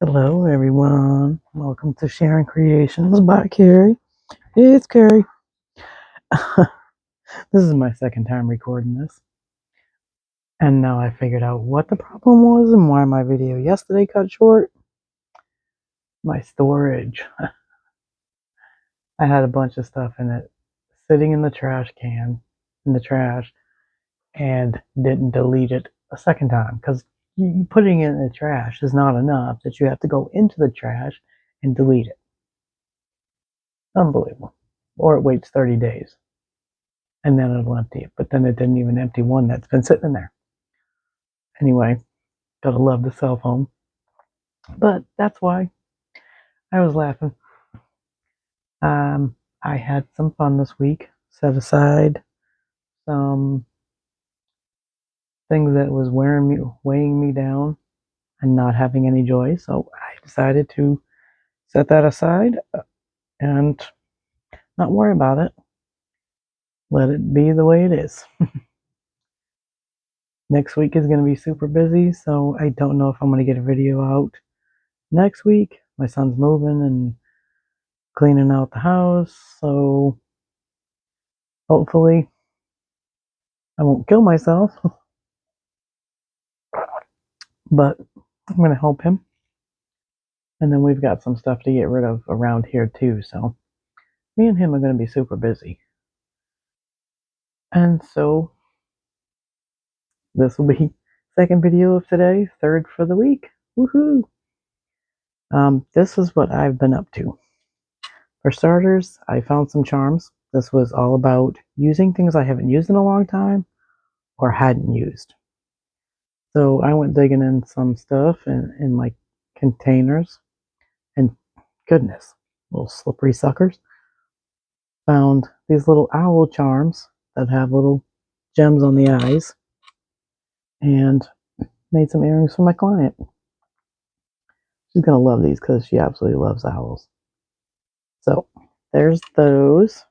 Hello, everyone. Welcome to Sharing Creations by Kerry. It's Kerry. This is my second time recording this. And now I figured out what the problem was and why my video yesterday cut short. My storage. I had a bunch of stuff in it sitting in the trash can, in the trash, and didn't delete it a second time because putting it in the trash is not enough, that you have to go into the trash and delete it. Unbelievable. Or it waits 30 days. And then it'll empty it. But then it didn't even empty one that's been sitting in there. Anyway, gotta love the cell phone. But that's why I was laughing. I had some fun this week. Set aside some things that was weighing me down, and not having any joy. So I decided to set that aside and not worry about it. Let it be the way it is. Next week is going to be super busy, so I don't know if I'm going to get a video out next week. My son's moving and cleaning out the house, so hopefully I won't kill myself. But I'm going to help him. And then we've got some stuff to get rid of around here too, so me and him are going to be super busy. And so this will be second video of today, third for the week. Woohoo! This is what I've been up to. For starters, I found some charms. This was all about using things I haven't used in a long time or hadn't used. So I went digging in some stuff in my containers, and goodness, little slippery suckers. Found these little owl charms that have little gems on the eyes, and made some earrings for my client. She's gonna love these because she absolutely loves owls. So there's those.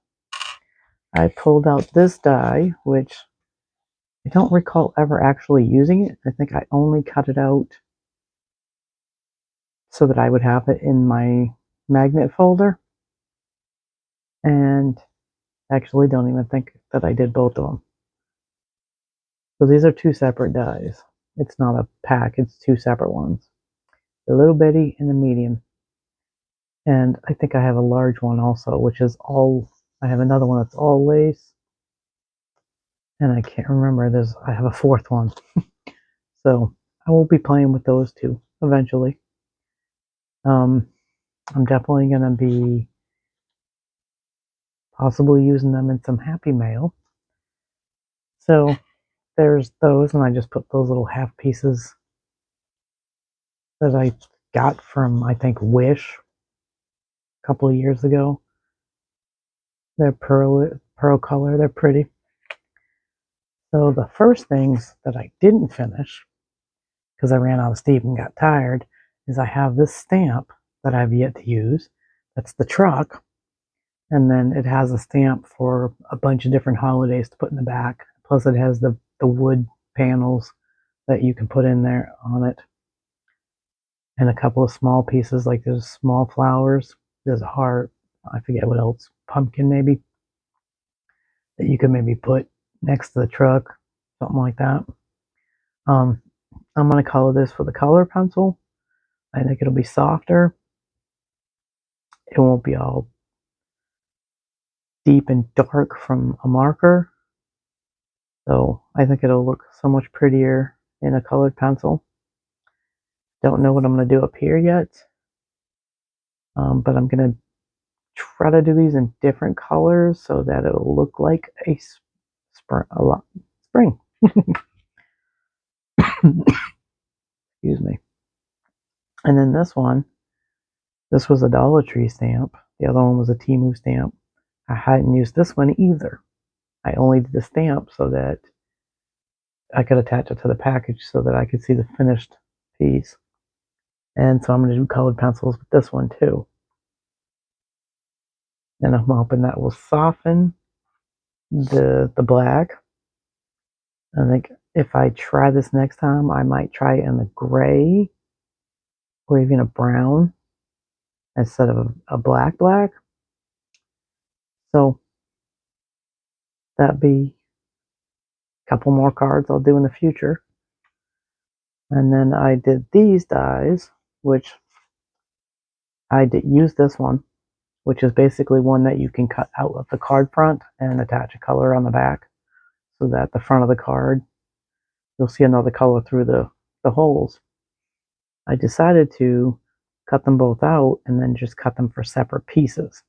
I pulled out this die, which I don't recall ever actually using it. I think I only cut it out so that I would have it in my magnet folder. And actually don't even think that I did both of them. So these are two separate dies. It's not a pack, it's two separate ones. The little bitty and the medium. And I think I have a large one also, which is all, I have another one that's all lace. And I can't remember, I have a fourth one. So I will be playing with those two eventually. I'm definitely going to be possibly using them in some happy mail. So there's those, and I just put those little half pieces that I got from, I think, Wish a couple of years ago. They're pearl color, they're pretty. So the first things that I didn't finish, because I ran out of steam and got tired, is I have this stamp that I've yet to use. That's the truck. And then it has a stamp for a bunch of different holidays to put in the back. Plus it has the wood panels that you can put in there on it. And a couple of small pieces, like there's small flowers, there's a heart, I forget what else, pumpkin maybe, that you can maybe put next to the truck, something like that. I'm going to color this with a color pencil. I think it'll be softer. It won't be all deep and dark from a marker. So I think it'll look so much prettier in a colored pencil. Don't know what I'm going to do up here yet. But I'm going to try to do these in different colors so that it'll look like a spring. Excuse me. And then this was a Dollar Tree stamp. The other one was a Temu stamp. I hadn't used this one either. I only did the stamp so that I could attach it to the package so that I could see the finished piece. And so I'm going to do colored pencils with this one too. And I'm hoping that will soften the black. I think if I try this next time, I might try it in the gray or even a brown instead of a black black. So that'd be a couple more cards I'll do in the future. And then I did these dies, which I did use this one, which is basically one that you can cut out of the card front and attach a color on the back, so that the front of the card, you'll see another color through the holes. I decided to cut them both out and then just cut them for separate pieces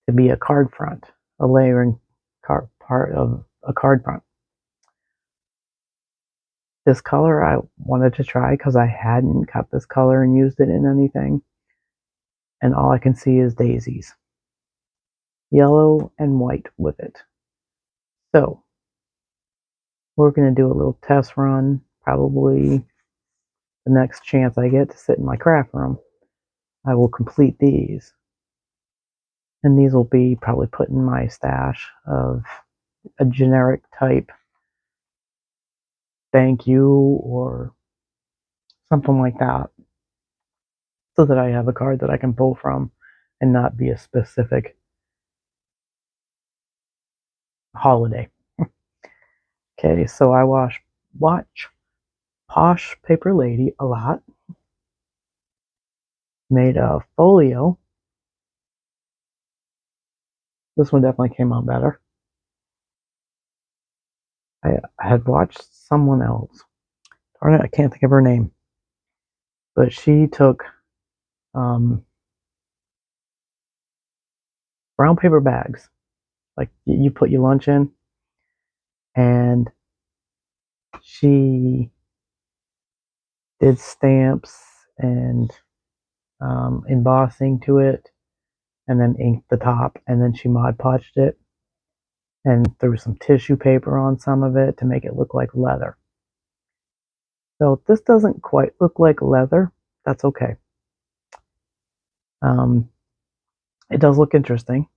to be a card front, a layering part of a card front. This color I wanted to try because I hadn't cut this color and used it in anything, and all I can see is daisies. Yellow and white with it. So we're going to do a little test run, probably the next chance I get to sit in my craft room. I will complete these, and these will be probably put in my stash of a generic type thank you or something like that, so that I have a card that I can pull from and not be a specific holiday. Okay, so I watch Posh Paper Lady a lot. Made a folio. This one definitely came out better. I had watched someone else. Darn it, I can't think of her name. But she took brown paper bags, like you put your lunch in, and she did stamps and embossing to it, and then inked the top, and then she Mod Podged it and threw some tissue paper on some of it to make it look like leather. So this doesn't quite look like leather. That's okay. It does look interesting.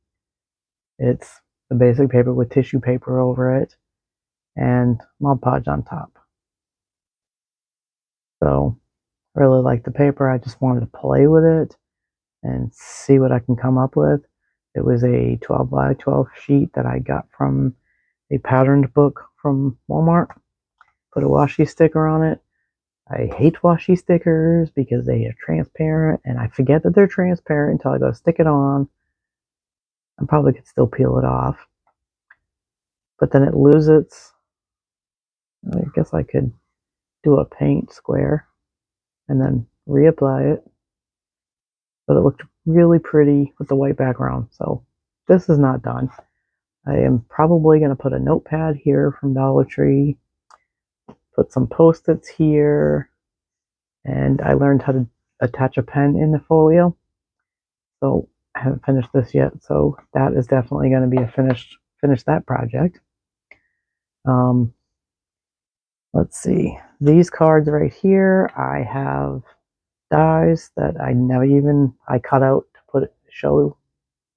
It's the basic paper with tissue paper over it and Mod Podge on top. So I really like the paper. I just wanted to play with it and see what I can come up with. It was a 12 by 12 sheet that I got from a patterned book from Walmart. Put a washi sticker on it. I hate washi stickers because they are transparent, and I forget that they're transparent until I go stick it on. I probably could still peel it off, but then it loses. I guess I could do a paint square and then reapply it, but it looked really pretty with the white background. So this is not done. I am probably going to put a notepad here from Dollar Tree, put some post-its here, and I learned how to attach a pen in the folio. So I haven't finished this yet, so that is definitely going to be a finish that project. Let's see, these cards right here, I have dies that I cut out to show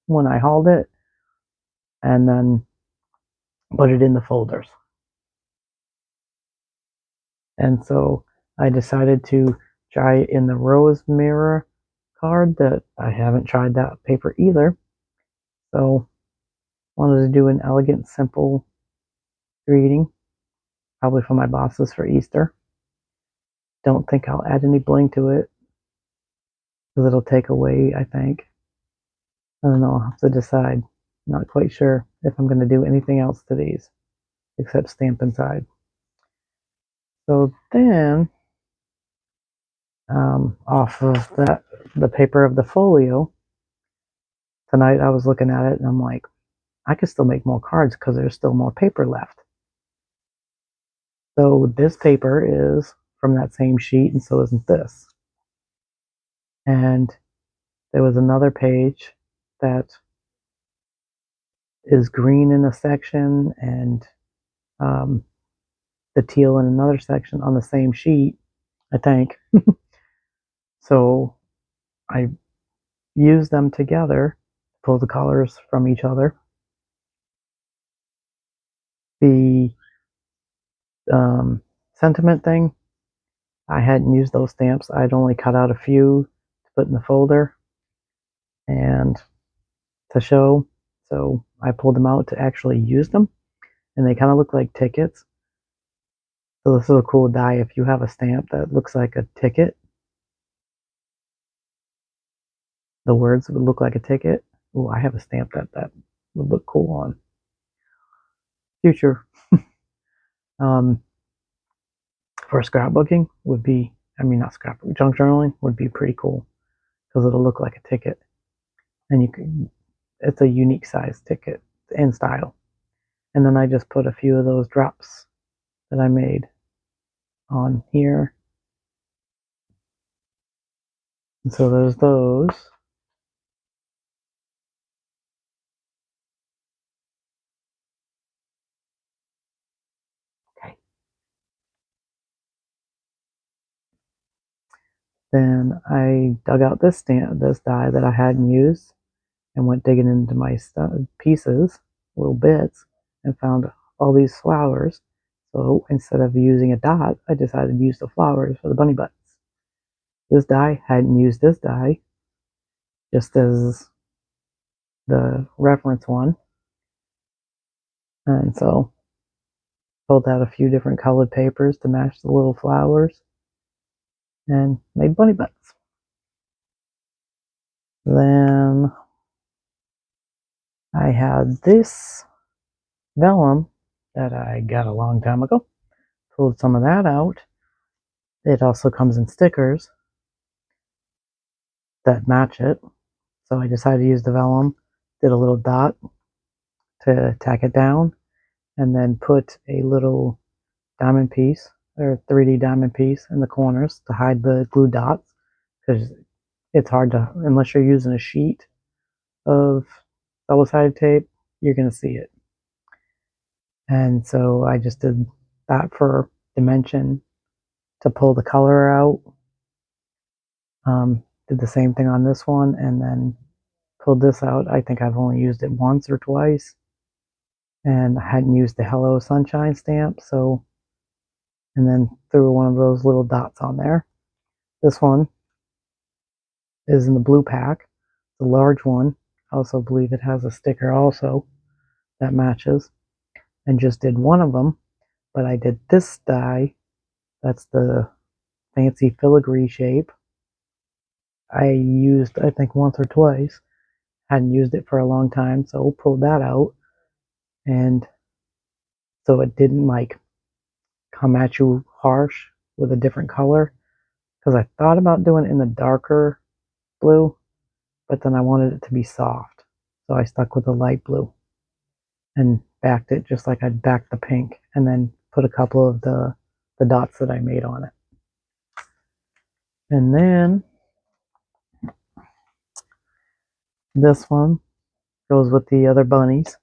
when I hauled it, and then put it in the folders. And so I decided to try it in the rose mirror card that I haven't tried that paper either. So wanted to do an elegant, simple greeting, probably for my bosses for Easter. Don't think I'll add any bling to it because it'll take away, I think. I don't know, I'll have to decide. Not quite sure if I'm going to do anything else to these except stamp inside. So then, off of the paper of the folio, tonight I was looking at it and I'm like, I could still make more cards because there's still more paper left. So this paper is from that same sheet, and so isn't this. And there was another page that is green in a section and the teal in another section on the same sheet, I think. So I used them together, pull the colors from each other. The sentiment thing, I hadn't used those stamps. I'd only cut out a few to put in the folder and to show. So I pulled them out to actually use them, and they kind of look like tickets. So this is a cool die if you have a stamp that looks like a ticket. The words would look like a ticket. Oh, I have a stamp that would look cool on future. um, for scrapbooking would be, I mean, not scrapbook, junk journaling would be pretty cool because it'll look like a ticket, and you can, it's a unique size ticket and style. And then I just put a few of those drops that I made on here. And so there's those. Okay. Then I dug out this die that I hadn't used, and went digging into my pieces, little bits, and found all these flowers. So instead of using a dot, I decided to use the flowers for the bunny butts. This die, hadn't used this die, just as the reference one. And so pulled out a few different colored papers to match the little flowers and made bunny butts. Then I had this vellum that I got a long time ago. Pulled some of that out. It also comes in stickers that match it. So I decided to use the vellum, did a little dot to tack it down, and then put a little diamond piece or 3D diamond piece in the corners to hide the glue dots, because it's hard to, unless you're using a sheet of double-sided tape, you're going to see it. And so I just did that for dimension to pull the color out. Did the same thing on this one, and then pulled this out. I think I've only used it once or twice, and I hadn't used the Hello Sunshine stamp, so, and then threw one of those little dots on there. This one is in the blue pack, the large one. I also believe it has a sticker also that matches, and just did one of them. But I did this die, that's the fancy filigree shape. I used, I think, once or twice. Hadn't used it for a long time, so pulled that out, and so it didn't like come at you harsh with a different color, because I thought about doing it in the darker blue, but then I wanted it to be soft, so I stuck with the light blue and backed it just like I'd backed the pink, and then put a couple of the dots that I made on it. And then this one goes with the other bunnies.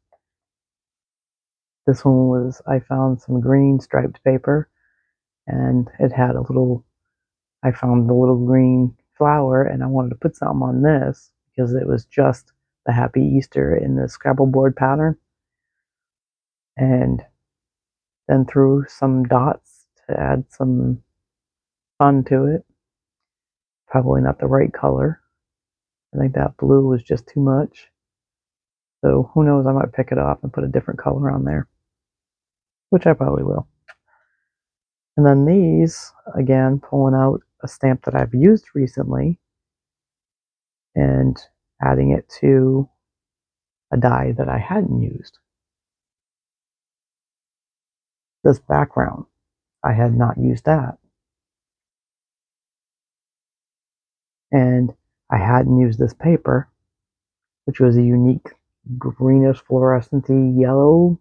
This one was, I found some green striped paper, and it had a little, I found the little green flower, and I wanted to put something on this because it was just the Happy Easter in the Scrabble board pattern. And then threw some dots to add some fun to it. Probably not the right color. I think that blue was just too much. So who knows, I might pick it off and put a different color on there, which I probably will. And then these, again, pulling out a stamp that I've used recently and adding it to a die that I hadn't used. This background, I had not used that. And I hadn't used this paper, which was a unique greenish fluorescent-y yellow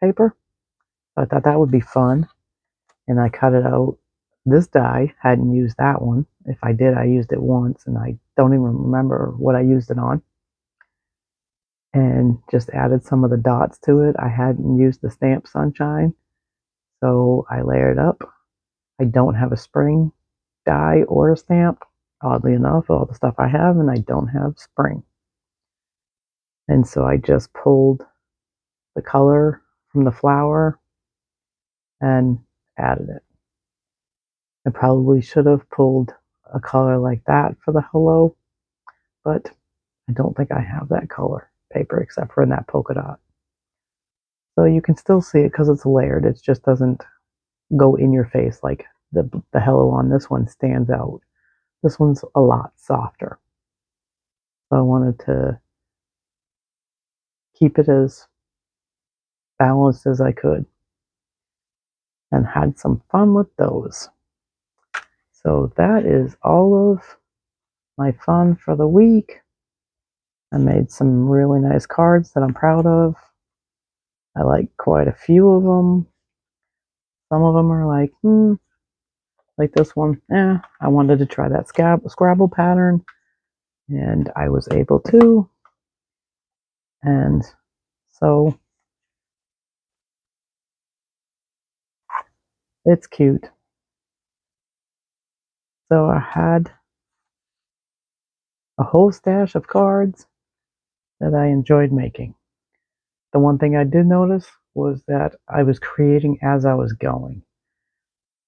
paper. I thought that would be fun, and I cut it out. This die, hadn't used that one. If I did, I used it once, and I don't even remember what I used it on. And just added some of the dots to it. I hadn't used the stamp Sunshine, so I layered up. I don't have a spring die or a stamp, oddly enough, all the stuff I have, and I don't have spring. And so I just pulled the color from the flower and added it. I probably should have pulled a color like that for the hello, but I don't think I have that color paper except for in that polka dot. So you can still see it because it's layered. It just doesn't go in your face like the hello on this one stands out. This one's a lot softer. So I wanted to keep it as balanced as I could and had some fun with those. So that is all of my fun for the week. I made some really nice cards that I'm proud of. I like quite a few of them. Some of them are like this one. I wanted to try that Scrabble pattern, and I was able to. And so it's cute. So I had a whole stash of cards that I enjoyed making. The one thing I did notice was that I was creating as I was going.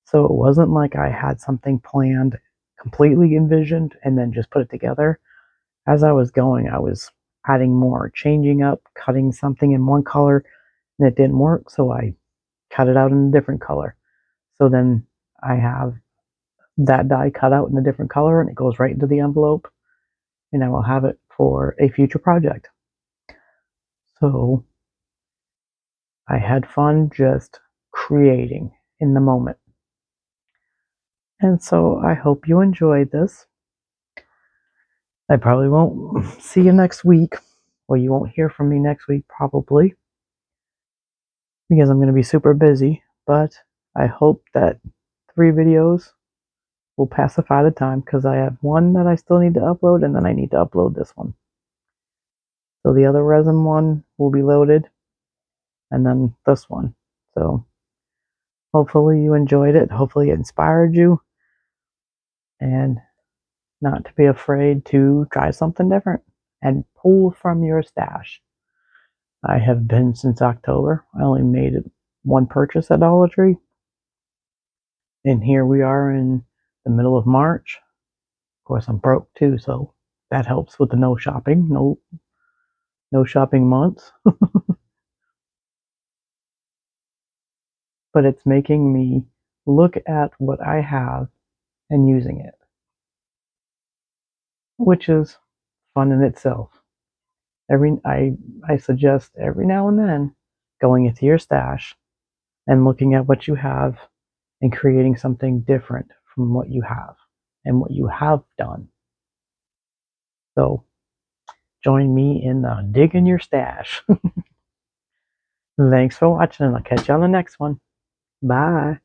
So it wasn't like I had something planned, completely envisioned, and then just put it together. As I was going, I was adding more, changing up, cutting something in one color, and it didn't work, so I cut it out in a different color. So then I have that die cut out in a different color, and it goes right into the envelope, and I will have it for a future project. So I had fun just creating in the moment. And so I hope you enjoyed this. I probably won't see you next week. Well, you won't hear from me next week, probably, because I'm going to be super busy. But I hope that 3 videos will pacify the time because I have one that I still need to upload, and then I need to upload this one. So the other resin one will be loaded, and then this one. So hopefully you enjoyed it. Hopefully it inspired you, and not to be afraid to try something different and pull from your stash. I have been since October. I only made one purchase at Dollar Tree. And here we are in the middle of March. Of course, I'm broke too, so that helps with the no shopping, no shopping months. But it's making me look at what I have and using it, which is fun in itself. I suggest every now and then going into your stash and looking at what you have and creating something different from what you have and what you have done. So join me in the dig in your stash. Thanks for watching, and I'll catch you on the next one. Bye.